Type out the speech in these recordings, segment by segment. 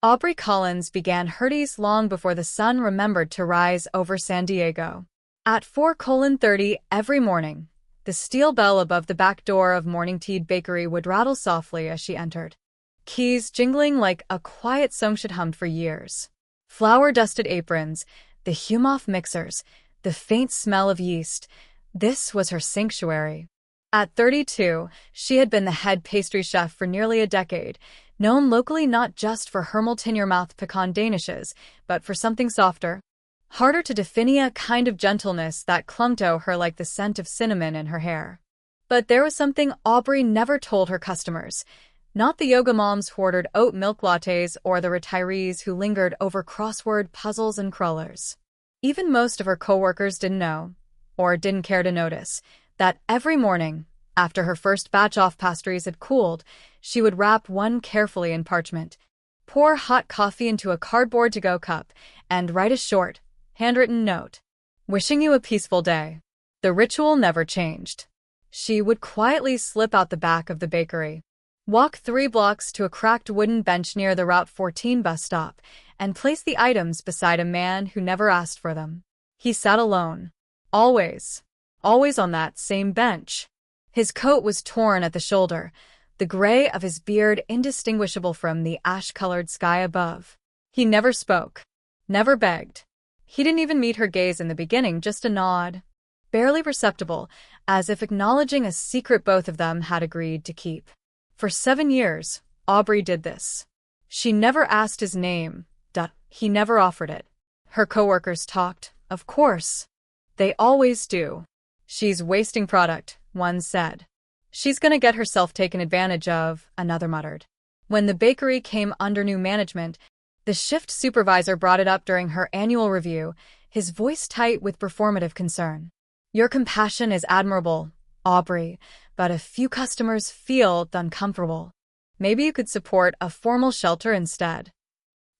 Aubrey Collins began Herties long before the sun remembered to rise over San Diego. At 4:30 every morning, the steel bell above the back door of Morningteed Bakery would rattle softly as she entered. Keys jingling like a quiet song she'd hummed for years. Flour-dusted aprons, the hume-off mixers, the faint smell of yeast. This was her sanctuary. At 32, she had been the head pastry chef for nearly a decade, known locally not just for her melt-in-your-mouth pecan danishes, but for something softer, harder to define, a kind of gentleness that clung to her like the scent of cinnamon in her hair. But there was something Aubrey never told her customers. Not the yoga moms who ordered oat milk lattes or the retirees who lingered over crossword puzzles and crawlers. Even most of her coworkers didn't know, or didn't care to notice, that every morning, after her first batch of pastries had cooled, she would wrap one carefully in parchment, pour hot coffee into a cardboard to-go cup, and write a short, handwritten note, wishing you a peaceful day. The ritual never changed. She would quietly slip out the back of the bakery, walk 3 blocks to a cracked wooden bench near the Route 14 bus stop, and place the items beside a man who never asked for them. He sat alone. Always on that same bench. His coat was torn at the shoulder, the gray of his beard indistinguishable from the ash-colored sky above. He never spoke, never begged. He didn't even meet her gaze in the beginning, just a nod, barely perceptible, as if acknowledging a secret both of them had agreed to keep. For 7 years, Aubrey did this. She never asked his name. He never offered it. Her coworkers talked, of course. They always do. She's wasting product, one said. She's gonna get herself taken advantage of, another muttered. When the bakery came under new management, the shift supervisor brought it up during her annual review, his voice tight with performative concern. Your compassion is admirable, Aubrey, but a few customers feel uncomfortable. Maybe you could support a formal shelter instead.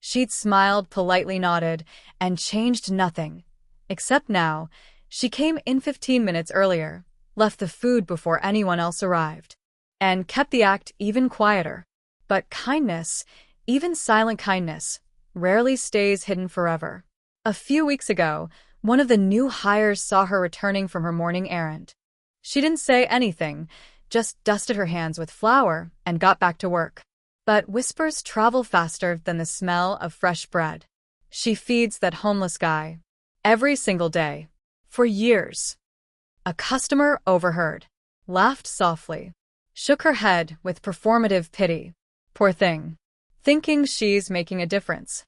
She'd smiled, politely nodded, and changed nothing. Except now, she came in 15 minutes earlier, left the food before anyone else arrived, and kept the act even quieter. But kindness, even silent kindness, rarely stays hidden forever. A few weeks ago, one of the new hires saw her returning from her morning errand. She didn't say anything, just dusted her hands with flour and got back to work. But whispers travel faster than the smell of fresh bread. She feeds that homeless guy. Every single day. For years. A customer overheard, laughed softly, shook her head with performative pity. Poor thing. Thinking she's making a difference.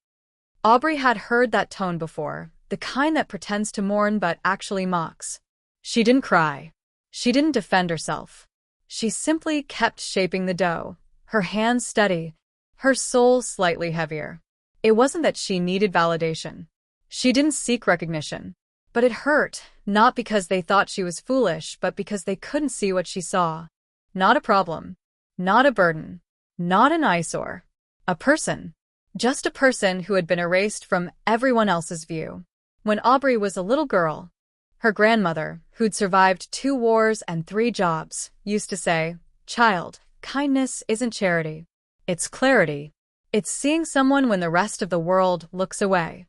Aubrey had heard that tone before, the kind that pretends to mourn but actually mocks. She didn't cry. She didn't defend herself. She simply kept shaping the dough, her hands steady, her soul slightly heavier. It wasn't that she needed validation. She didn't seek recognition. But it hurt, not because they thought she was foolish, but because they couldn't see what she saw. Not a problem. Not a burden. Not an eyesore. A person. Just a person who had been erased from everyone else's view. When Aubrey was a little girl, her grandmother, who'd survived 2 wars and 3 jobs, used to say, "Child, kindness isn't charity. It's clarity. It's seeing someone when the rest of the world looks away."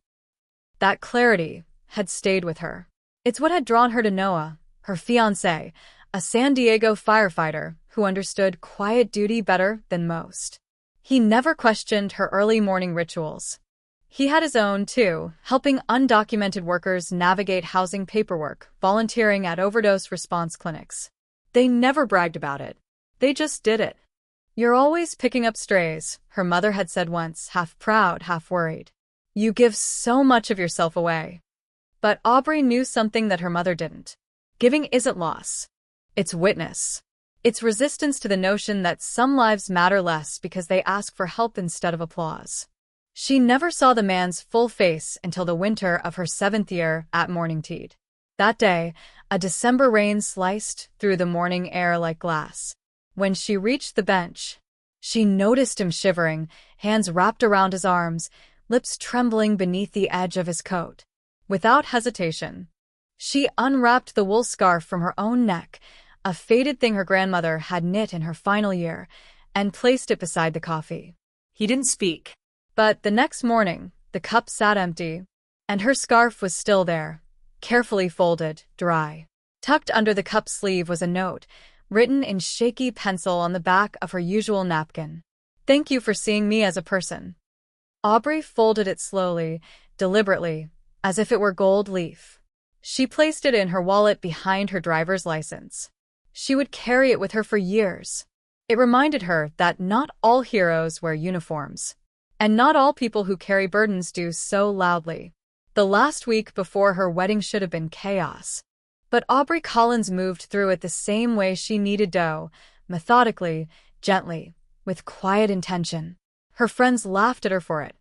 That clarity had stayed with her. It's what had drawn her to Noah, her fiancé, a San Diego firefighter who understood quiet duty better than most. He never questioned her early morning rituals. He had his own, too, helping undocumented workers navigate housing paperwork, volunteering at overdose response clinics. They never bragged about it. They just did it. "You're always picking up strays," her mother had said once, half proud, half worried. "You give so much of yourself away." But Aubrey knew something that her mother didn't. Giving isn't loss. It's witness. It's resistance to the notion that some lives matter less because they ask for help instead of applause. She never saw the man's full face until the winter of her 7th year at Morningteed. That day, a December rain sliced through the morning air like glass. When she reached the bench, she noticed him shivering, hands wrapped around his arms, lips trembling beneath the edge of his coat. Without hesitation, she unwrapped the wool scarf from her own neck, a faded thing her grandmother had knit in her final year, and placed it beside the coffee. He didn't speak. But the next morning, the cup sat empty, and her scarf was still there, carefully folded, dry. Tucked under the cup's sleeve was a note, written in shaky pencil on the back of her usual napkin. "Thank you for seeing me as a person." Aubrey folded it slowly, deliberately, as if it were gold leaf. She placed it in her wallet behind her driver's license. She would carry it with her for years. It reminded her that not all heroes wear uniforms, and not all people who carry burdens do so loudly. The last week before her wedding should have been chaos. But Aubrey Collins moved through it the same way she needed to, methodically, gently, with quiet intention. Her friends laughed at her for it.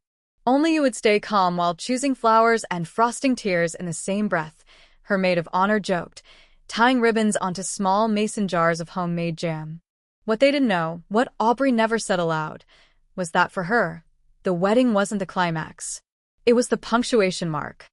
"Only you would stay calm while choosing flowers and frosting tears in the same breath," her maid of honor joked, tying ribbons onto small mason jars of homemade jam. What they didn't know, what Aubrey never said aloud, was that for her, the wedding wasn't the climax. It was the punctuation mark.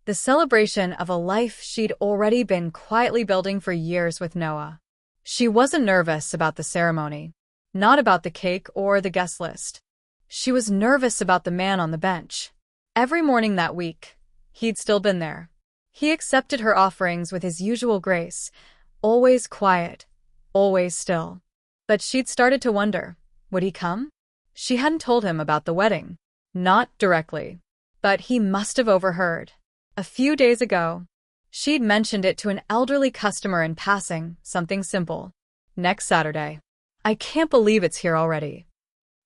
The celebration of a life she'd already been quietly building for years with Noah. She wasn't nervous about the ceremony, not about the cake or the guest list. She was nervous about the man on the bench. Every morning that week, he'd still been there. He accepted her offerings with his usual grace, always quiet, always still. But she'd started to wonder, would he come? She hadn't told him about the wedding. Not directly. But he must have overheard. A few days ago, she'd mentioned it to an elderly customer in passing, something simple. "Next Saturday. I can't believe it's here already."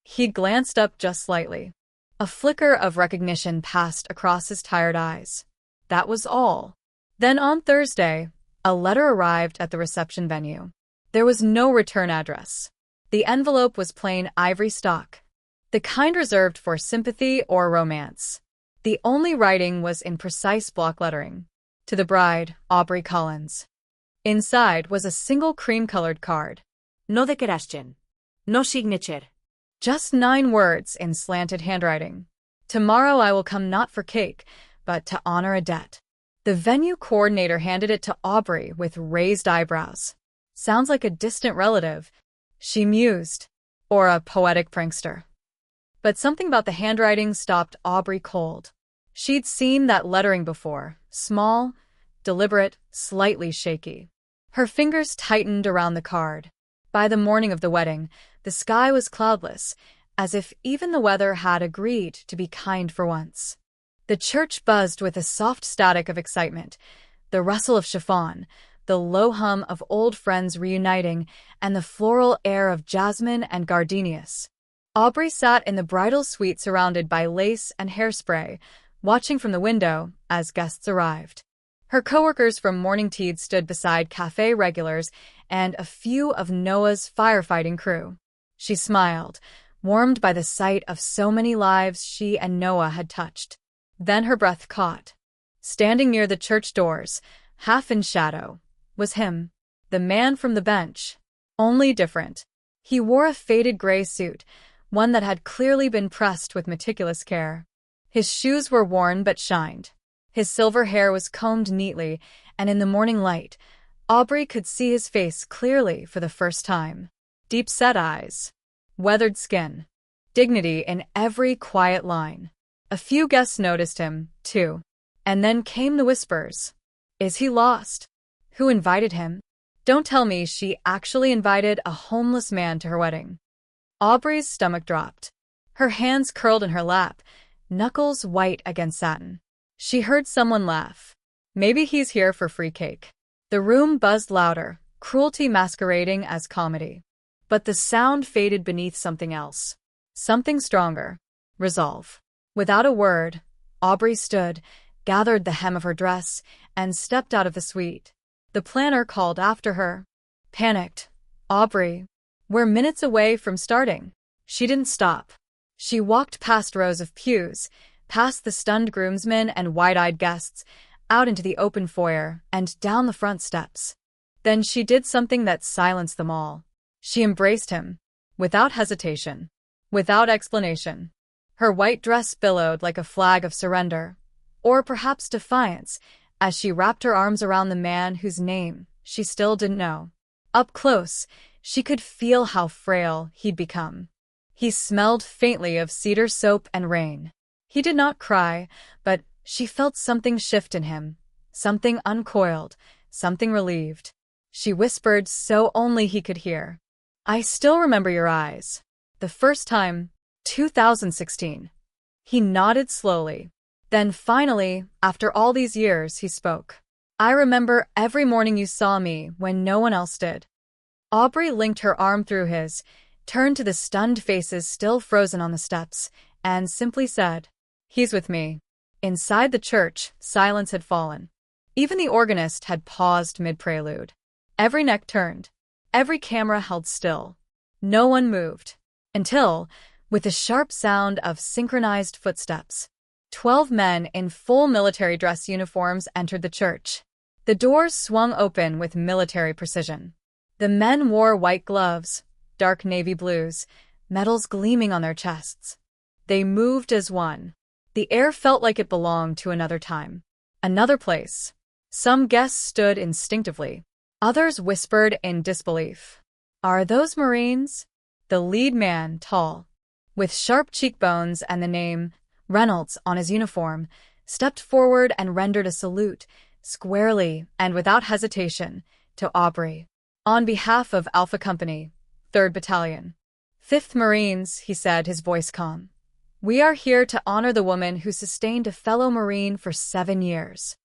He glanced up just slightly. A flicker of recognition passed across his tired eyes. That was all. Then on Thursday, a letter arrived at the reception venue. There was no return address. The envelope was plain ivory stock, the kind reserved for sympathy or romance. The only writing was in precise block lettering. To the bride, Aubrey Collins. Inside was a single cream-colored card. No declaración. No signature. Just 9 words in slanted handwriting. "Tomorrow I will come not for cake, but to honor a debt." The venue coordinator handed it to Aubrey with raised eyebrows. Sounds like a distant relative, she mused, or a poetic prankster. But something about the handwriting stopped Aubrey cold. She'd seen that lettering before, small, deliberate, slightly shaky. Her fingers tightened around the card. By the morning of the wedding, the sky was cloudless, as if even the weather had agreed to be kind for once. The church buzzed with a soft static of excitement, the rustle of chiffon, the low hum of old friends reuniting, and the floral air of jasmine and gardenias. Aubrey sat in the bridal suite surrounded by lace and hairspray, watching from the window as guests arrived. Her coworkers from Morning Tea stood beside cafe regulars and a few of Noah's firefighting crew. She smiled, warmed by the sight of so many lives she and Noah had touched. Then her breath caught. Standing near the church doors, half in shadow, was him, the man from the bench. Only different. He wore a faded gray suit, one that had clearly been pressed with meticulous care. His shoes were worn but shined. His silver hair was combed neatly, and in the morning light, Aubrey could see his face clearly for the first time. Deep-set eyes, weathered skin, dignity in every quiet line. A few guests noticed him, too. And then came the whispers. Is he lost? Who invited him? Don't tell me she actually invited a homeless man to her wedding. Aubrey's stomach dropped. Her hands curled in her lap, knuckles white against satin. She heard someone laugh. Maybe he's here for free cake. The room buzzed louder, cruelty masquerading as comedy. But the sound faded beneath something else. Something stronger. Resolve. Without a word, Aubrey stood, gathered the hem of her dress, and stepped out of the suite. The planner called after her. Panicked. Aubrey. We're minutes away from starting. She didn't stop. She walked past rows of pews, past the stunned groomsmen and wide-eyed guests, out into the open foyer and down the front steps. Then she did something that silenced them all. She embraced him, without hesitation, without explanation. Her white dress billowed like a flag of surrender, or perhaps defiance, as she wrapped her arms around the man whose name she still didn't know. Up close, she could feel how frail he'd become. He smelled faintly of cedar soap and rain. He did not cry, but she felt something shift in him, something uncoiled, something relieved. She whispered so only he could hear. I still remember your eyes. The first time, 2016. He nodded slowly. Then finally, after all these years, he spoke. I remember every morning you saw me when no one else did. Aubrey linked her arm through his, turned to the stunned faces still frozen on the steps, and simply said, "He's with me." Inside the church, silence had fallen. Even the organist had paused mid-prelude. Every neck turned. Every camera held still. No one moved. Until, with the sharp sound of synchronized footsteps, 12 men in full military dress uniforms entered the church. The doors swung open with military precision. The men wore white gloves, dark navy blues, medals gleaming on their chests. They moved as one. The air felt like it belonged to another time, another place. Some guests stood instinctively. Others whispered in disbelief. Are those Marines? The lead man, tall, with sharp cheekbones and the name Reynolds on his uniform, stepped forward and rendered a salute, squarely and without hesitation, to Aubrey. On behalf of Alpha Company, 3rd Battalion. 5th Marines, he said, his voice calm. We are here to honor the woman who sustained a fellow Marine for 7 years.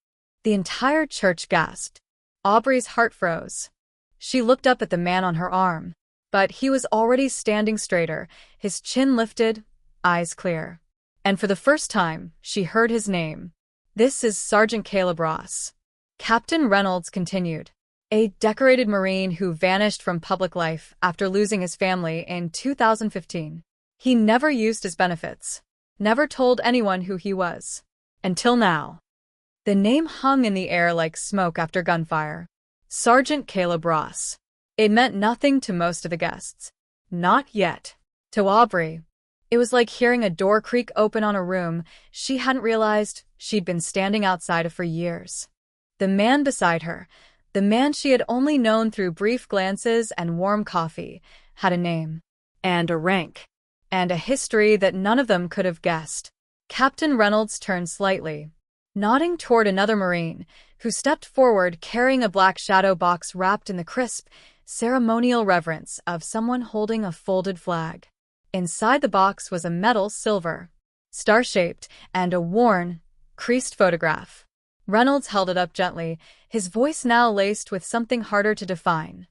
The entire church gasped. Aubrey's heart froze. She looked up at the man on her arm, but he was already standing straighter, his chin lifted, eyes clear. And for the first time, she heard his name. This is Sergeant Caleb Ross. Captain Reynolds continued. A decorated Marine who vanished from public life after losing his family in 2015. He never used his benefits, never told anyone who he was. Until now. The name hung in the air like smoke after gunfire. Sergeant Caleb Ross. It meant nothing to most of the guests. Not yet. To Aubrey, it was like hearing a door creak open on a room she hadn't realized she'd been standing outside of for years. The man beside her, the man she had only known through brief glances and warm coffee, had a name, and a rank, and a history that none of them could have guessed. Captain Reynolds turned slightly, nodding toward another Marine, who stepped forward carrying a black shadow box wrapped in the crisp, ceremonial reverence of someone holding a folded flag. Inside the box was a metal silver, star-shaped, and a worn, creased photograph. Reynolds held it up gently, his voice now laced with something harder to define.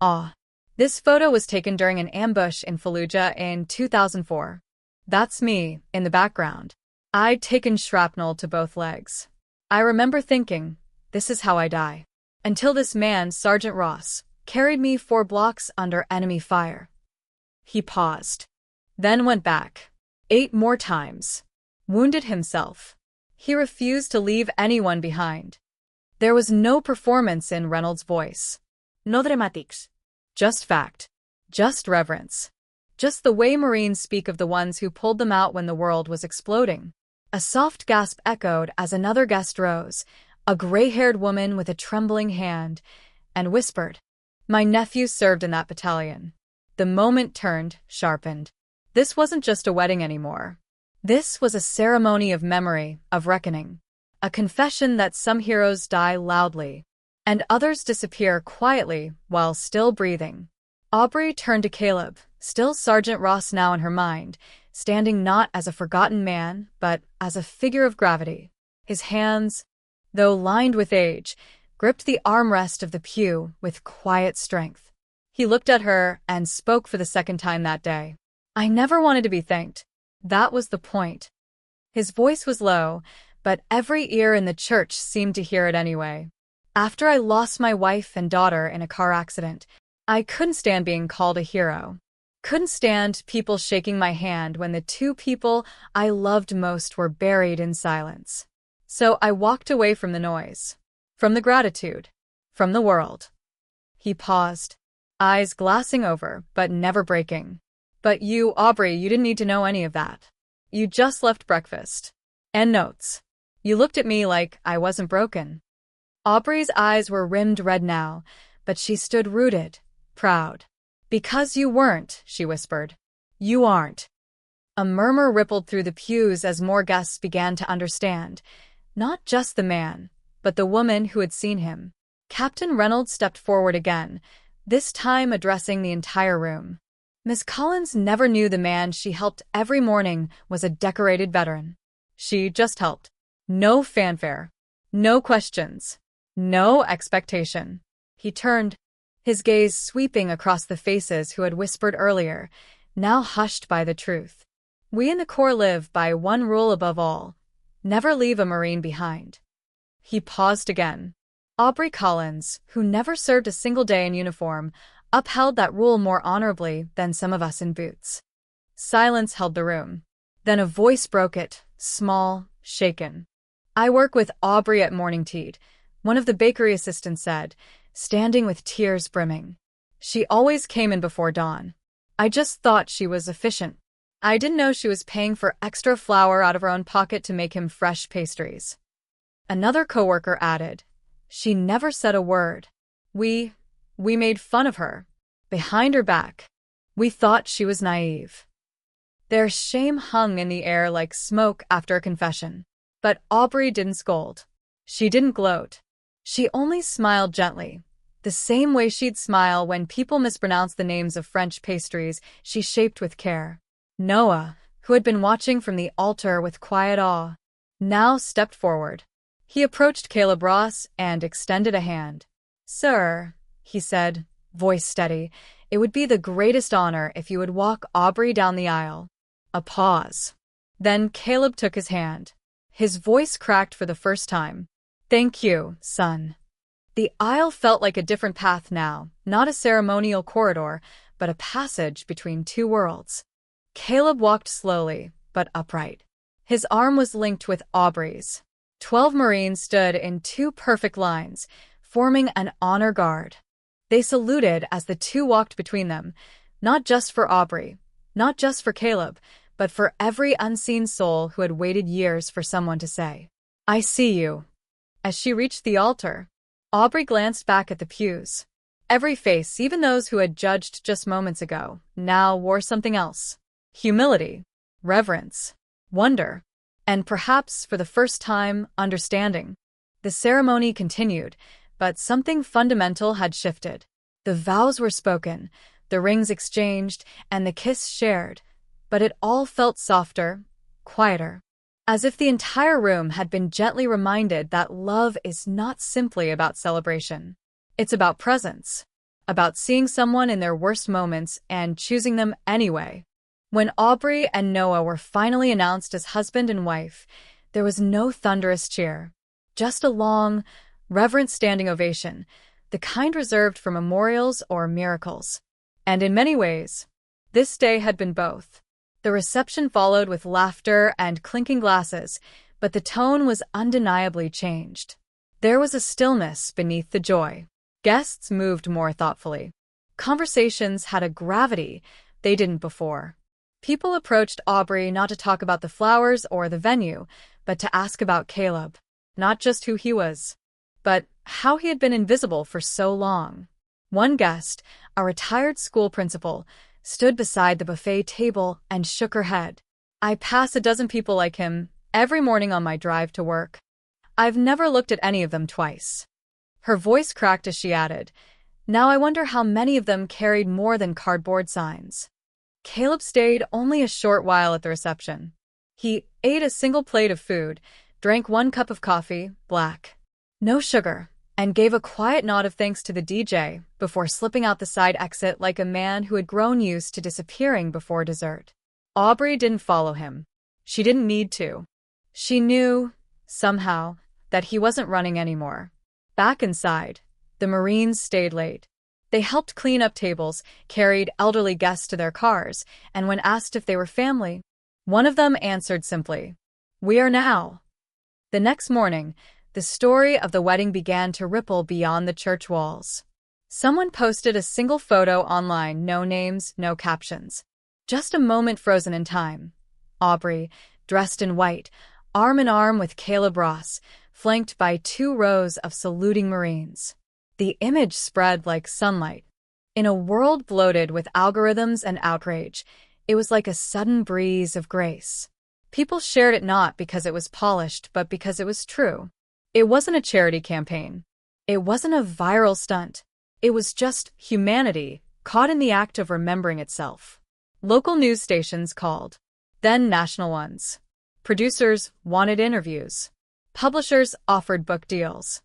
Awe. This photo was taken during an ambush in Fallujah in 2004. That's me, in the background. I'd taken shrapnel to both legs. I remember thinking, this is how I die. Until this man, Sergeant Ross, carried me 4 blocks under enemy fire. He paused. Then went back. 8 more times. Wounded himself. He refused to leave anyone behind. There was no performance in Reynolds' voice. No dramatics. Just fact. Just reverence. Just the way Marines speak of the ones who pulled them out when the world was exploding. A soft gasp echoed as another guest rose, a gray-haired woman with a trembling hand, and whispered, "My nephew served in that battalion." The moment turned, sharpened. This wasn't just a wedding anymore. This was a ceremony of memory, of reckoning. A confession that some heroes die loudly, and others disappear quietly while still breathing. Aubrey turned to Caleb, still Sergeant Ross now in her mind, standing not as a forgotten man, but as a figure of gravity. His hands, though lined with age, gripped the armrest of the pew with quiet strength. He looked at her and spoke for the second time that day. I never wanted to be thanked. That was the point. His voice was low, but every ear in the church seemed to hear it anyway. After I lost my wife and daughter in a car accident, I couldn't stand being called a hero. Couldn't stand people shaking my hand when the 2 people I loved most were buried in silence. So I walked away from the noise, from the gratitude, from the world. He paused, eyes glassing over, but never breaking. But you, Aubrey, you didn't need to know any of that. You just left breakfast. And notes. You looked at me like I wasn't broken. Aubrey's eyes were rimmed red now, but she stood rooted, proud. Because you weren't, she whispered. You aren't. A murmur rippled through the pews as more guests began to understand. Not just the man, but the woman who had seen him. Captain Reynolds stepped forward again, this time addressing the entire room. Miss Collins never knew the man she helped every morning was a decorated veteran. She just helped. No fanfare. No questions. No expectation. He turned, his gaze sweeping across the faces who had whispered earlier, now hushed by the truth. We in the Corps live by one rule above all: never leave a Marine behind. He paused again. Aubrey Collins, who never served a single day in uniform, upheld that rule more honorably than some of us in boots. Silence held the room. Then a voice broke it, small, shaken. "I work with Aubrey at morning tea," one of the bakery assistants said, standing with tears brimming. "She always came in before dawn. I just thought she was efficient. I didn't know she was paying for extra flour out of her own pocket to make him fresh pastries." Another coworker added, "She never said a word. We made fun of her. Behind her back. We thought she was naive." Their shame hung in the air like smoke after a confession. But Aubrey didn't scold. She didn't gloat. She only smiled gently, the same way she'd smile when people mispronounced the names of French pastries she shaped with care. Noah, who had been watching from the altar with quiet awe, now stepped forward. He approached Caleb Ross and extended a hand. "Sir," he said, voice steady, "it would be the greatest honor if you would walk Aubrey down the aisle." A pause. Then Caleb took his hand. His voice cracked for the first time. "Thank you, son." The aisle felt like a different path now, not a ceremonial corridor, but a passage between two worlds. Caleb walked slowly, but upright. His arm was linked with Aubrey's. 12 Marines stood in two perfect lines, forming an honor guard. They saluted as the two walked between them, not just for Aubrey, not just for Caleb, but for every unseen soul who had waited years for someone to say, "I see you." As she reached the altar, Aubrey glanced back at the pews. Every face, even those who had judged just moments ago, now wore something else. Humility, reverence, wonder, and perhaps for the first time, understanding. The ceremony continued, but something fundamental had shifted. The vows were spoken, the rings exchanged, and the kiss shared, but it all felt softer, quieter, as if the entire room had been gently reminded that love is not simply about celebration. It's about presence, about seeing someone in their worst moments and choosing them anyway. When Aubrey and Noah were finally announced as husband and wife, there was no thunderous cheer, just a long, reverent standing ovation, the kind reserved for memorials or miracles. And in many ways, this day had been both. The reception followed with laughter and clinking glasses, but the tone was undeniably changed. There was a stillness beneath the joy. Guests moved more thoughtfully. Conversations had a gravity they didn't before. People approached Aubrey not to talk about the flowers or the venue, but to ask about Caleb. Not just who he was, but how he had been invisible for so long. One guest, a retired school principal, stood beside the buffet table and shook her head. "I pass a dozen people like him every morning on my drive to work. I've never looked at any of them twice." Her voice cracked as she added, "Now I wonder how many of them carried more than cardboard signs." Caleb stayed only a short while at the reception. He ate a single plate of food, drank 1 cup of coffee, black, no sugar, and gave a quiet nod of thanks to the DJ before slipping out the side exit like a man who had grown used to disappearing before dessert. Aubrey didn't follow him. She didn't need to. She knew, somehow, that he wasn't running anymore. Back inside, the Marines stayed late. They helped clean up tables, carried elderly guests to their cars, and when asked if they were family, one of them answered simply, "We are now." The next morning, the story of the wedding began to ripple beyond the church walls. Someone posted a single photo online, no names, no captions. Just a moment frozen in time. Aubrey, dressed in white, arm in arm with Caleb Ross, flanked by 2 rows of saluting Marines. The image spread like sunlight. In a world bloated with algorithms and outrage, It was like a sudden breeze of grace. People shared it not because it was polished, but because it was true. It wasn't a charity campaign. It wasn't a viral stunt. It was just humanity, caught in the act of remembering itself. Local news stations called. Then national ones. Producers wanted interviews. Publishers offered book deals.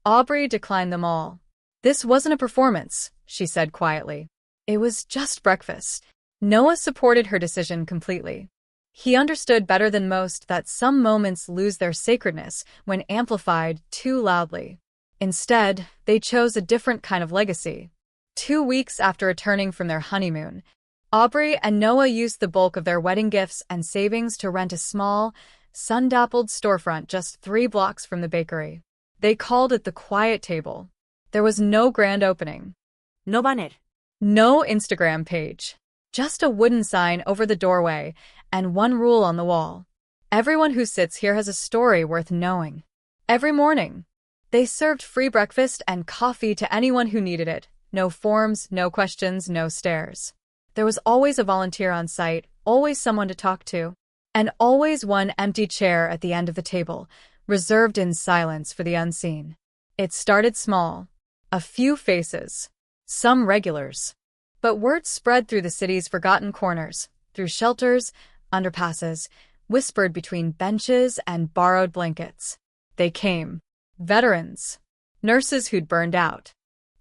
Aubrey declined them all. This wasn't a performance, she said quietly. It was just breakfast. Noah supported her decision completely. He understood better than most that some moments lose their sacredness when amplified too loudly. Instead, they chose a different kind of legacy. 2 weeks after returning from their honeymoon, Aubrey and Noah used the bulk of their wedding gifts and savings to rent a small, sun-dappled storefront just 3 blocks from the bakery. They called it the Quiet Table. There was no grand opening. No banner. No Instagram page. Just a wooden sign over the doorway and one rule on the wall. Everyone who sits here has a story worth knowing. Every morning, they served free breakfast and coffee to anyone who needed it. No forms, no questions, no stares. There was always a volunteer on site, always someone to talk to, and always one empty chair at the end of the table, reserved in silence for the unseen. It started small. A few faces. Some regulars. But word spread through the city's forgotten corners, through shelters, underpasses, whispered between benches and borrowed blankets. They came. Veterans. Nurses who'd burned out.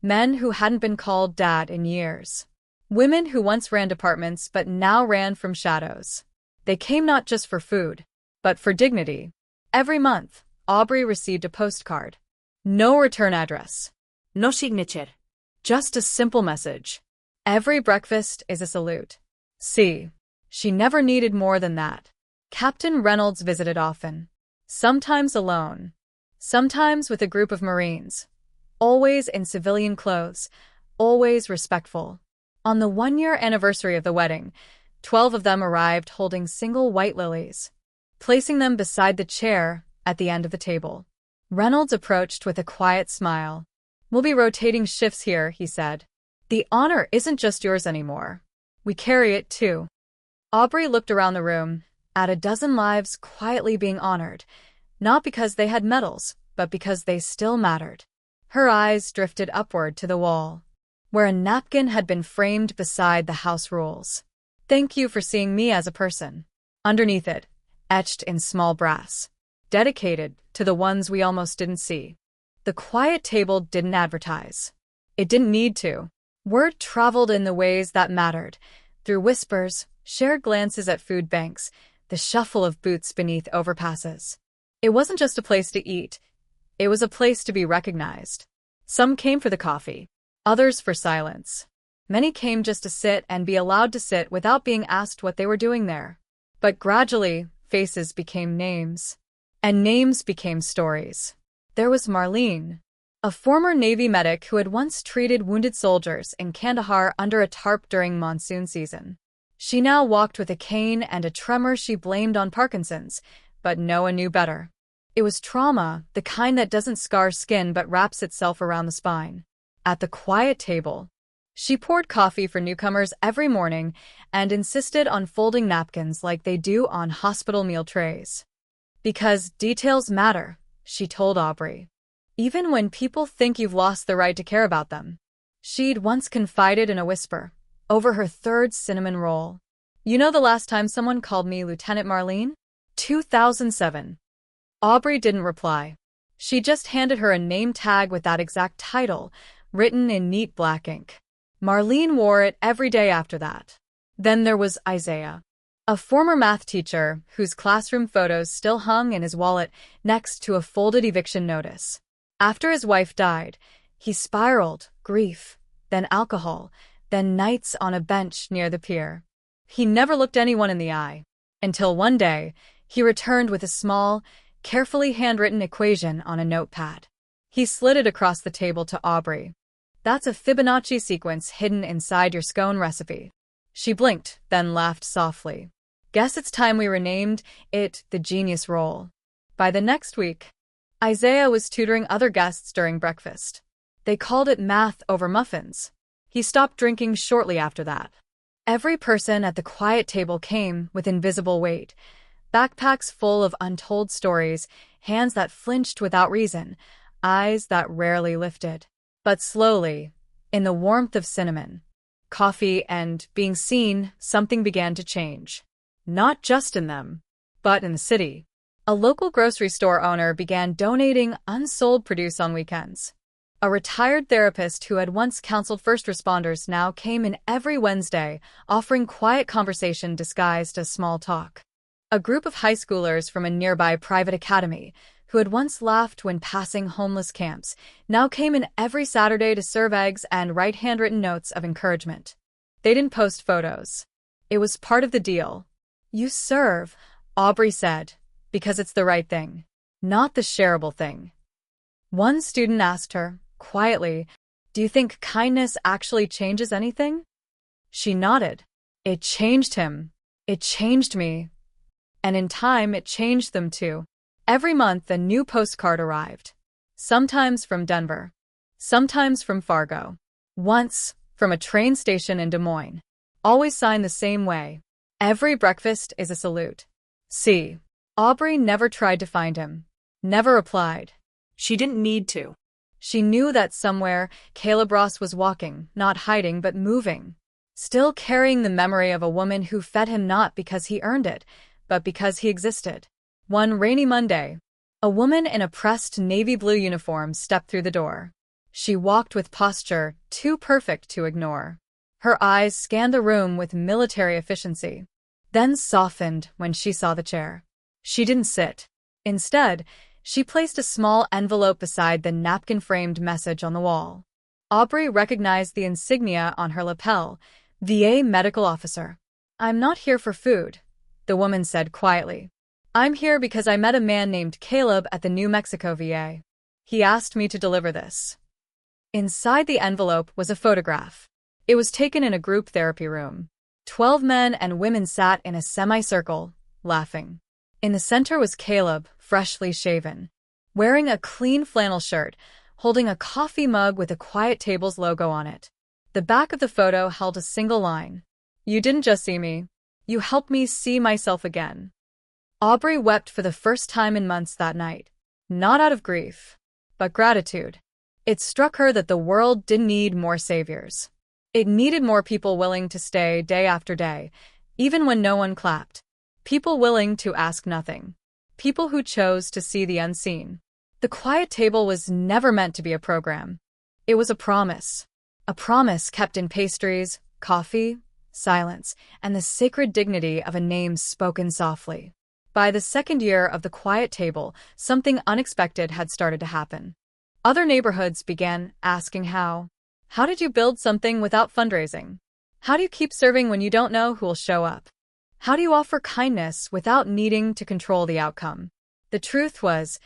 Men who hadn't been called dad in years. Women who once ran departments but now ran from shadows. They came not just for food, but for dignity. Every month, Aubrey received a postcard. No return address. No signature. Just a simple message. Every breakfast is a salute. See, she never needed more than that. Captain Reynolds visited often. Sometimes alone. Sometimes with a group of Marines. Always in civilian clothes. Always respectful. On the 1-year anniversary of the wedding, 12 of them arrived holding single white lilies, placing them beside the chair at the end of the table. Reynolds approached with a quiet smile. "We'll be rotating shifts here," he said. "The honor isn't just yours anymore. We carry it too." Aubrey looked around the room, at a dozen lives quietly being honored, not because they had medals, but because they still mattered. Her eyes drifted upward to the wall, where a napkin had been framed beside the house rules. "Thank you for seeing me as a person." Underneath it, etched in small brass, "Dedicated to the ones we almost didn't see." The Quiet Table didn't advertise. It didn't need to. Word traveled in the ways that mattered, through whispers, shared glances at food banks, the shuffle of boots beneath overpasses. It wasn't just a place to eat. It was a place to be recognized. Some came for the coffee, others for silence. Many came just to sit and be allowed to sit without being asked what they were doing there. But gradually, faces became names. And names became stories. There was Marlene, a former Navy medic who had once treated wounded soldiers in Kandahar under a tarp during monsoon season. She now walked with a cane and a tremor she blamed on Parkinson's, but Noah knew better. It was trauma, the kind that doesn't scar skin but wraps itself around the spine. At the Quiet Table, she poured coffee for newcomers every morning and insisted on folding napkins like they do on hospital meal trays. Because details matter, she told Aubrey. Even when people think you've lost the right to care about them. She'd once confided in a whisper, over her 3rd cinnamon roll. "You know the last time someone called me Lieutenant Marlene? 2007. Aubrey didn't reply. She just handed her a name tag with that exact title, written in neat black ink. Marlene wore it every day after that. Then there was Isaiah, a former math teacher whose classroom photos still hung in his wallet next to a folded eviction notice. After his wife died, he spiraled, grief, then alcohol, then nights on a bench near the pier. He never looked anyone in the eye, until one day, he returned with a small, carefully handwritten equation on a notepad. He slid it across the table to Aubrey. "That's a Fibonacci sequence hidden inside your scone recipe." She blinked, then laughed softly. "Guess it's time we renamed it the Genius Roll." By the next week, Isaiah was tutoring other guests during breakfast. They called it math over muffins. He stopped drinking shortly after that. Every person at the quiet table came with invisible weight, backpacks full of untold stories, hands that flinched without reason, eyes that rarely lifted. But slowly, in the warmth of cinnamon, coffee, and being seen, something began to change. Not just in them, but in the city. A local grocery store owner began donating unsold produce on weekends. A retired therapist who had once counseled first responders now came in every Wednesday, offering quiet conversation disguised as small talk. A group of high schoolers from a nearby private academy, who had once laughed when passing homeless camps, now came in every Saturday to serve eggs and write handwritten notes of encouragement. They didn't post photos. It was part of the deal. "You serve," Aubrey said, "because it's the right thing, not the shareable thing." One student asked her, quietly, "Do you think kindness actually changes anything?" She nodded. "It changed him. It changed me. And in time, it changed them too." Every month, a new postcard arrived. Sometimes from Denver. Sometimes from Fargo. Once, from a train station in Des Moines. Always signed the same way. "Every breakfast is a salute." See, Aubrey never tried to find him. Never replied. She didn't need to. She knew that somewhere, Caleb Ross was walking, not hiding but moving. Still carrying the memory of a woman who fed him not because he earned it, but because he existed. One rainy Monday, a woman in a pressed navy blue uniform stepped through the door. She walked with posture too perfect to ignore. Her eyes scanned the room with military efficiency, then softened when she saw the chair. She didn't sit. Instead, she placed a small envelope beside the napkin-framed message on the wall. Aubrey recognized the insignia on her lapel, VA Medical Officer. "I'm not here for food," the woman said quietly. "I'm here because I met a man named Caleb at the New Mexico VA. He asked me to deliver this." Inside the envelope was a photograph. It was taken in a group therapy room. 12 men and women sat in a semicircle, laughing. In the center was Caleb, freshly shaven, wearing a clean flannel shirt, holding a coffee mug with a Quiet Table's logo on it. The back of the photo held a single line. "You didn't just see me. You helped me see myself again." Aubrey wept for the first time in months that night. Not out of grief, but gratitude. It struck her that the world didn't need more saviors. It needed more people willing to stay day after day, even when no one clapped. People willing to ask nothing. People who chose to see the unseen. The Quiet Table was never meant to be a program. It was a promise. A promise kept in pastries, coffee, silence, and the sacred dignity of a name spoken softly. By the second year of the Quiet Table, something unexpected had started to happen. Other neighborhoods began asking how. How did you build something without fundraising? How do you keep serving when you don't know who will show up? How do you offer kindness without needing to control the outcome? The truth was,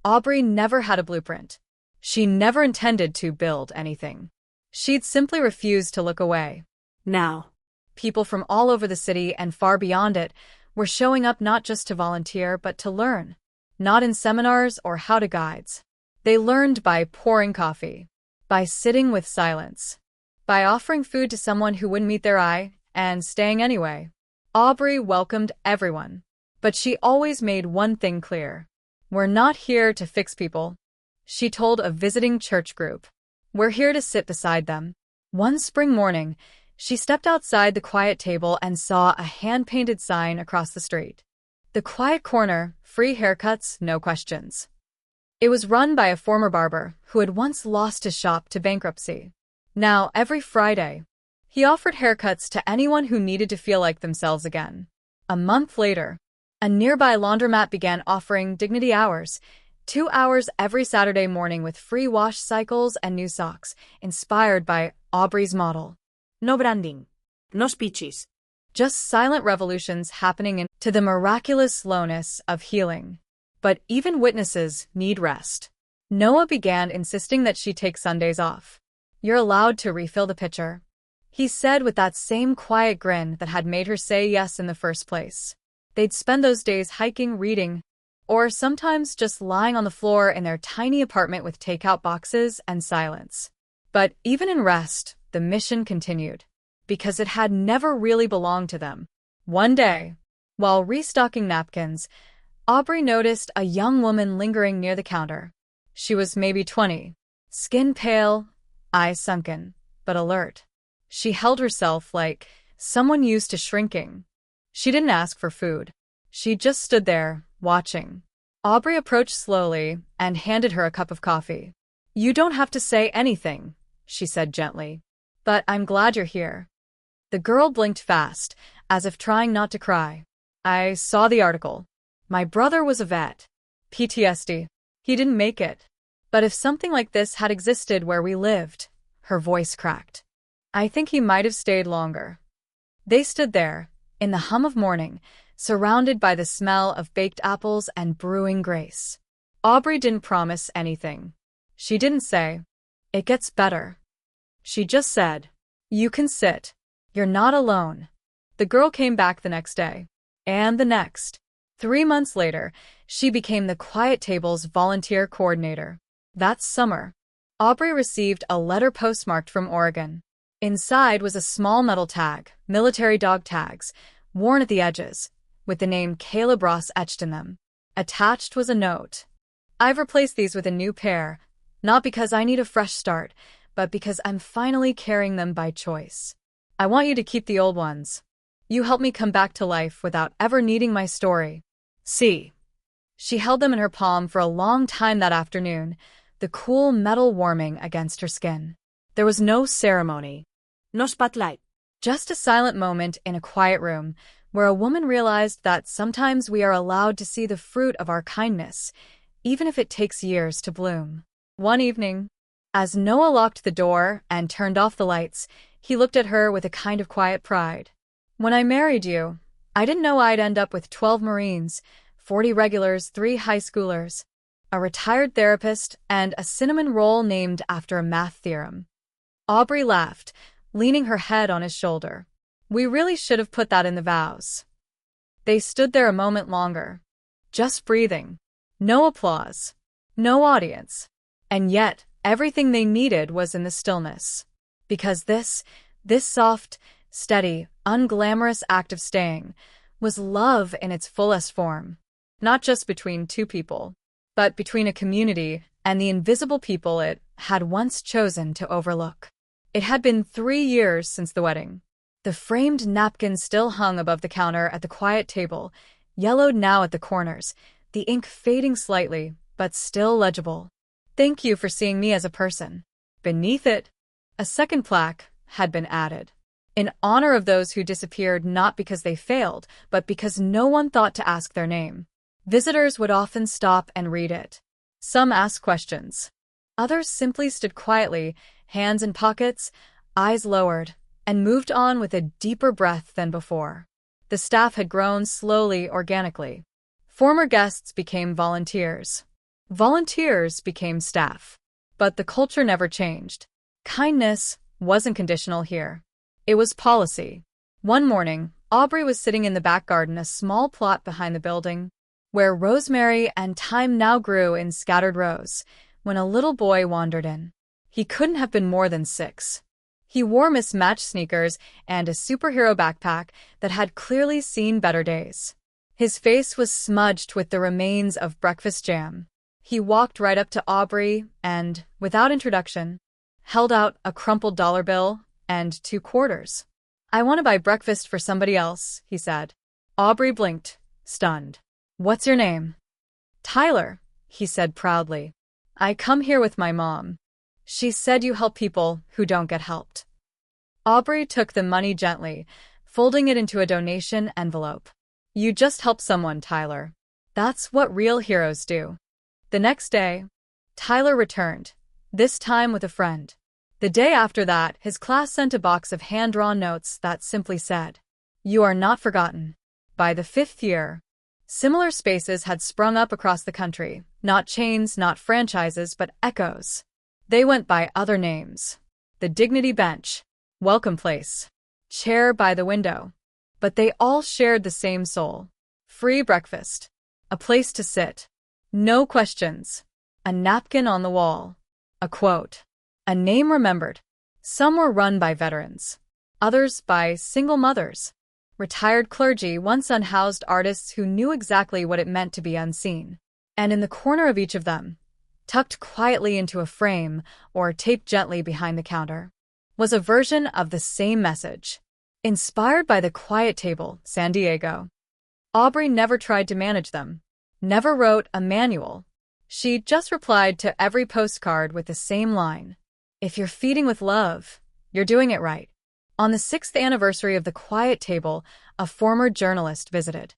Aubrey never had a blueprint. She never intended to build anything. She'd simply refused to look away. Now, people from all over the city and far beyond it were showing up not just to volunteer but to learn. Not in seminars or how-to guides. They learned by pouring coffee, by sitting with silence, by offering food to someone who wouldn't meet their eye, and staying anyway. Aubrey welcomed everyone, but she always made one thing clear. "We're not here to fix people," she told a visiting church group. "We're here to sit beside them." One spring morning, she stepped outside the Quiet Table and saw a hand-painted sign across the street. The Quiet Corner, free haircuts, no questions. It was run by a former barber who had once lost his shop to bankruptcy. Now, every Friday, he offered haircuts to anyone who needed to feel like themselves again. A month later, a nearby laundromat began offering dignity hours, 2 hours every Saturday morning with free wash cycles and new socks, inspired by Aubrey's model. no branding, no speeches. Just silent revolutions happening into the miraculous slowness of healing. But even witnesses need rest. Noah began insisting that she take Sundays off. "You're allowed to refill the pitcher," he said with that same quiet grin that had made her say yes in the first place. They'd spend those days hiking, reading, or sometimes just lying on the floor in their tiny apartment with takeout boxes and silence. But even in rest, the mission continued. because it had never really belonged to them. One day, while restocking napkins, Aubrey noticed a young woman lingering near the counter. She was maybe 20, skin pale, eyes sunken, but alert. She held herself like someone used to shrinking. She didn't ask for food. She just stood there, watching. Aubrey approached slowly and handed her a cup of coffee. "You don't have to say anything," she said gently. "But I'm glad you're here." The girl blinked fast, as if trying not to cry. "I saw the article. My brother was a vet. PTSD. He didn't make it. But if something like this had existed where we lived," her voice cracked, "I think he might have stayed longer." They stood there, in the hum of morning, surrounded by the smell of baked apples and brewing grace. Aubrey didn't promise anything. She didn't say, "It gets better." She just said, "You can sit. You're not alone." The girl came back the next day. And the next. 3 months later, she became the Quiet Table's volunteer coordinator. That summer, Aubrey received a letter postmarked from Oregon. Inside was a small metal tag, military dog tags, worn at the edges, with the name Caleb Ross etched in them. Attached was a note. "I've replaced these with a new pair, not because I need a fresh start, but because I'm finally carrying them by choice. I want you to keep the old ones. You helped me come back to life without ever needing my story. See." She held them in her palm for a long time that afternoon, the cool metal warming against her skin. There was no ceremony. No spotlight. Just a silent moment in a quiet room where a woman realized that sometimes we are allowed to see the fruit of our kindness, even if it takes years to bloom. One evening, as Noah locked the door and turned off the lights, he looked at her with a kind of quiet pride. "When I married you, I didn't know I'd end up with 12 Marines, 40 regulars, 3 high schoolers, a retired therapist, and a cinnamon roll named after a math theorem." Aubrey laughed, leaning her head on his shoulder. "We really should have put that in the vows." They stood there a moment longer, just breathing. No applause, no audience. And yet, everything they needed was in the stillness. Because this soft, steady, unglamorous act of staying was love in its fullest form. Not just between two people, but between a community and the invisible people it had once chosen to overlook. It had been 3 years since the wedding. The framed napkin still hung above the counter at the Quiet Table, yellowed now at the corners, the ink fading slightly, but still legible. "Thank you for seeing me as a person." Beneath it, a second plaque had been added, in honor of those who disappeared not because they failed, but because no one thought to ask their name. Visitors would often stop and read it. Some asked questions. Others simply stood quietly, hands in pockets, eyes lowered, and moved on with a deeper breath than before. The staff had grown slowly, organically. Former guests became volunteers. Volunteers became staff. But the culture never changed. Kindness wasn't conditional here. It was policy. One morning, Aubrey was sitting in the back garden, a small plot behind the building, where rosemary and thyme now grew in scattered rows, when a little boy wandered in. He couldn't have been more than 6. He wore mismatched sneakers and a superhero backpack that had clearly seen better days. His face was smudged with the remains of breakfast jam. He walked right up to Aubrey and, without introduction, held out a crumpled dollar bill and 2 quarters. "I want to buy breakfast for somebody else," he said. Aubrey blinked, stunned. "What's your name?" "Tyler," he said proudly. "I come here with my mom. She said you help people who don't get helped." Aubrey took the money gently, folding it into a donation envelope. "You just helped someone, Tyler. That's what real heroes do." The next day, Tyler returned, this time with a friend. The day after that, his class sent a box of hand-drawn notes that simply said, "You are not forgotten." By the 5th year, similar spaces had sprung up across the country, not chains, not franchises, but echoes. They went by other names. The Dignity Bench, Welcome Place, Chair by the Window. But they all shared the same soul. Free breakfast. A place to sit. No questions. A napkin on the wall. A quote. A name remembered. Some were run by veterans. others by single mothers, retired clergy, once unhoused artists who knew exactly what it meant to be unseen. And in the corner of each of them, tucked quietly into a frame or taped gently behind the counter, was a version of the same message. Inspired by the quiet table, San Diego. Aubrey never tried to manage them, never wrote a manual. She just replied to every postcard with the same line: "If you're feeding with love, you're doing it right." On the 6th anniversary of the quiet table, a former journalist visited.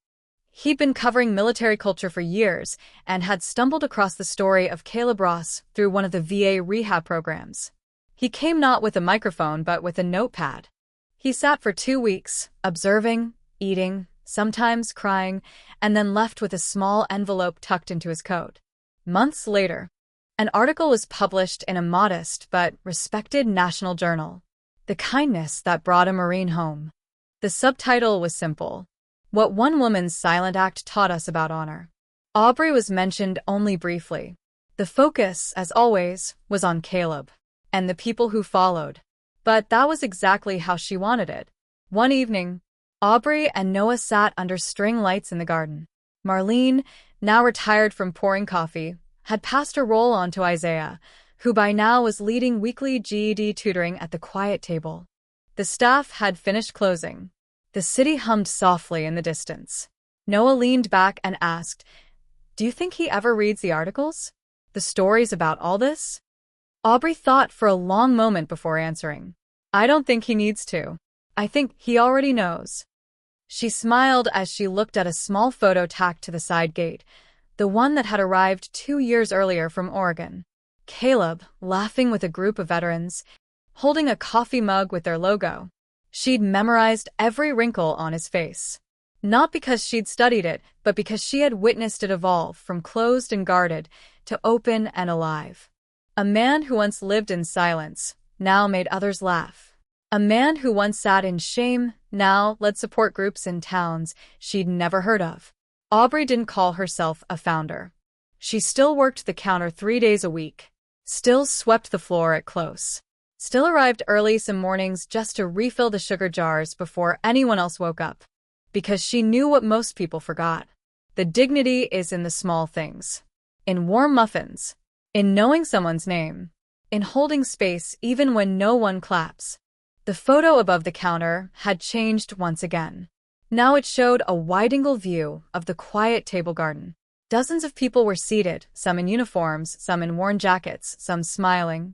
He'd been covering military culture for years and had stumbled across the story of Caleb Ross through one of the VA rehab programs. He came not with a microphone but with a notepad. He sat for 2 weeks, observing, eating, sometimes crying, and then left with a small envelope tucked into his coat. Months later, an article was published in a modest but respected national journal, "The Kindness That Brought a Marine Home." The subtitle was simple: "What One Woman's Silent Act Taught Us About Honor." Aubrey was mentioned only briefly. The focus, as always, was on Caleb and the people who followed. But that was exactly how she wanted it. One evening, Aubrey and Noah sat under string lights in the garden. Marlene, now retired from pouring coffee, had passed her role on to Isaiah, who by now was leading weekly GED tutoring at the quiet table. The staff had finished closing. The city hummed softly in the distance. Noah leaned back and asked, "Do you think he ever reads the articles? The stories about all this?" Aubrey thought for a long moment before answering. "I don't think he needs to. I think he already knows." She smiled as she looked at a small photo tacked to the side gate, the one that had arrived 2 years earlier from Oregon. Caleb, laughing with a group of veterans, holding a coffee mug with their logo. She'd memorized every wrinkle on his face. Not because she'd studied it, but because she had witnessed it evolve from closed and guarded to open and alive. A man who once lived in silence, now made others laugh. A man who once sat in shame, now led support groups in towns she'd never heard of. Aubrey didn't call herself a founder. She still worked the counter 3 days a week, still swept the floor at close, still arrived early some mornings just to refill the sugar jars before anyone else woke up. Because she knew what most people forgot. The dignity is in the small things. In warm muffins. In knowing someone's name. In holding space even when no one claps. The photo above the counter had changed once again. Now it showed a wide-angle view of the quiet table garden. Dozens of people were seated, some in uniforms, some in worn jackets, some smiling,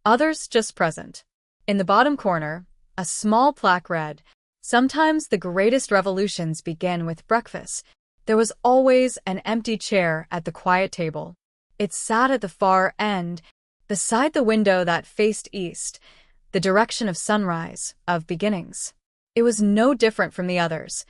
others just present. In the bottom corner, a small plaque read, "Sometimes the greatest revolutions begin with breakfast." There was always an empty chair at the quiet table. It sat at the far end, beside the window that faced east, the direction of sunrise, of beginnings. It was no different from the others.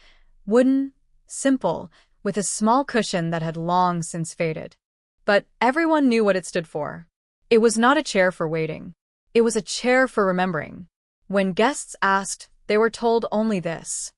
Wooden, simple, with a small cushion that had long since faded. But everyone knew what it stood for. It was not a chair for waiting. It was a chair for remembering. When guests asked, they were told only this: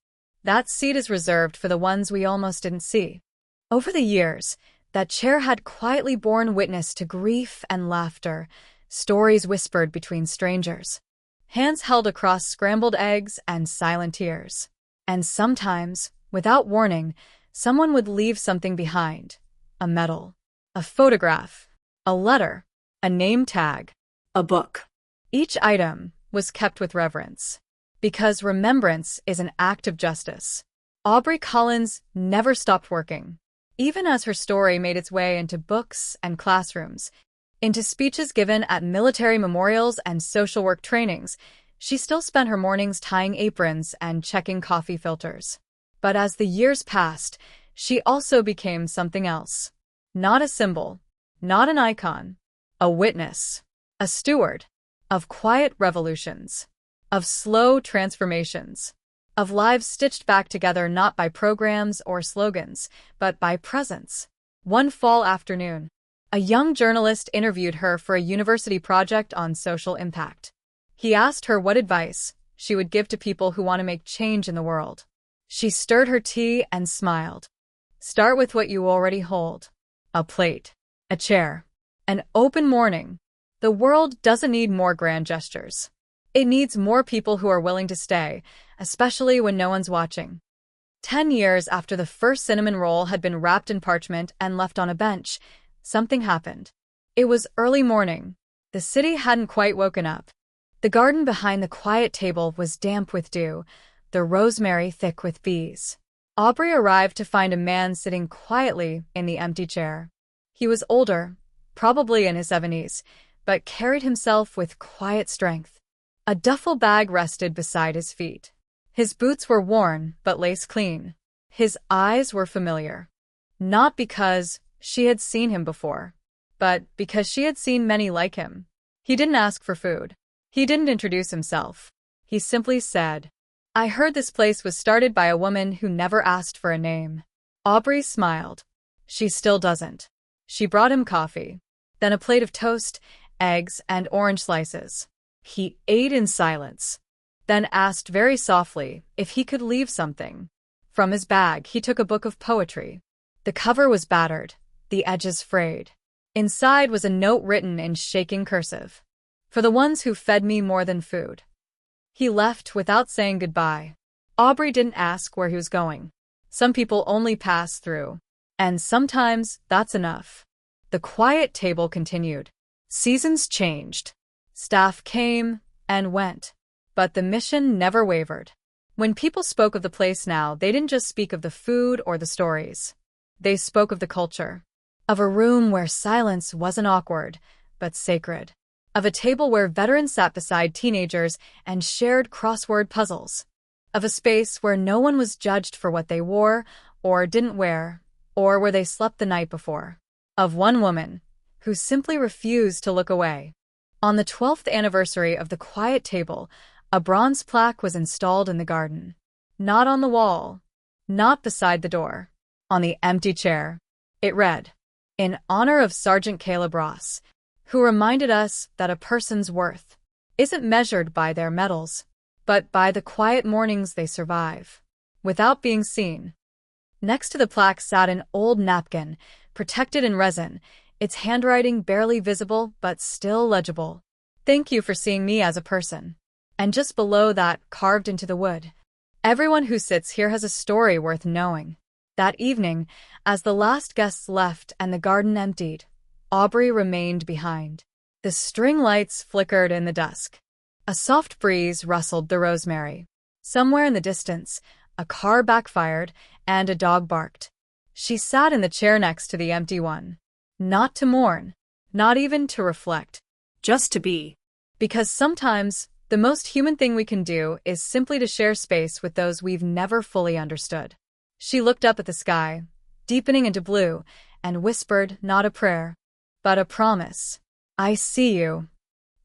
"That seat is reserved for the ones we almost didn't see." Over the years, that chair had quietly borne witness to grief and laughter, stories whispered between strangers, hands held across scrambled eggs and silent tears. And sometimes, without warning, someone would leave something behind: a medal, a photograph, a letter, a name tag, A book. Each item was kept with reverence. Because remembrance is an act of justice. Aubrey Collins never stopped working. Even as her story made its way into books and classrooms, into speeches given at military memorials and social work trainings, she still spent her mornings tying aprons and checking coffee filters. But as the years passed, she also became something else. Not a symbol, not an icon, a witness, a steward of quiet revolutions, of slow transformations, of lives stitched back together not by programs or slogans, but by presence. One fall afternoon, a young journalist interviewed her for a university project on social impact. He asked her what advice she would give to people who want to make change in the world. She stirred her tea and smiled. Start with what you already hold. A plate, a chair, an open morning. The world doesn't need more grand gestures. It needs more people who are willing to stay, especially when no one's watching. 10 years after the first cinnamon roll had been wrapped in parchment and left on a bench, something happened. It was early morning. The city hadn't quite woken up. The garden behind the quiet table was damp with dew, the rosemary thick with bees. Aubrey arrived to find a man sitting quietly in the empty chair. He was older, probably in his 70s, but carried himself with quiet strength. A duffel bag rested beside his feet. His boots were worn, but lace clean. His eyes were familiar. Not because she had seen him before, but because she had seen many like him. He didn't ask for food. He didn't introduce himself. He simply said, "I heard this place was started by a woman who never asked for a name." Aubrey smiled. She still doesn't. She brought him coffee, then a plate of toast, eggs, and orange slices. He ate in silence, then asked very softly if he could leave something. From his bag, he took a book of poetry. The cover was battered, the edges frayed. Inside was a note written in shaking cursive. "For the ones who fed me more than food." He left without saying goodbye. Aubrey didn't ask where he was going. Some people only pass through, and sometimes that's enough. The quiet table continued. Seasons changed. Staff came and went, but the mission never wavered. When people spoke of the place now, they didn't just speak of the food or the stories. They spoke of the culture, of a room where silence wasn't awkward, but sacred, of a table where veterans sat beside teenagers and shared crossword puzzles, of a space where no one was judged for what they wore or didn't wear, or where they slept the night before, of one woman who simply refused to look away. On the 12th anniversary of the quiet table, a bronze plaque was installed in the garden. Not on the wall, not beside the door, on the empty chair. It read, "In honor of Sergeant Caleb Ross, who reminded us that a person's worth isn't measured by their medals, but by the quiet mornings they survive, without being seen." Next to the plaque sat an old napkin, protected in resin, its handwriting barely visible but still legible. "Thank you for seeing me as a person." And just below that, carved into the wood, "Everyone who sits here has a story worth knowing." That evening, as the last guests left and the garden emptied, Aubrey remained behind. The string lights flickered in the dusk. A soft breeze rustled the rosemary. Somewhere in the distance, a car backfired and a dog barked. She sat in the chair next to the empty one. Not to mourn, not even to reflect. Just to be. Because sometimes, the most human thing we can do is simply to share space with those we've never fully understood. She looked up at the sky, deepening into blue, and whispered not a prayer, but a promise. "I see you."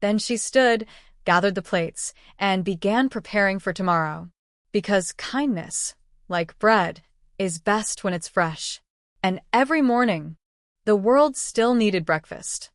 Then she stood, gathered the plates, and began preparing for tomorrow. Because kindness, like bread, is best when it's fresh. And every morning, the world still needed breakfast.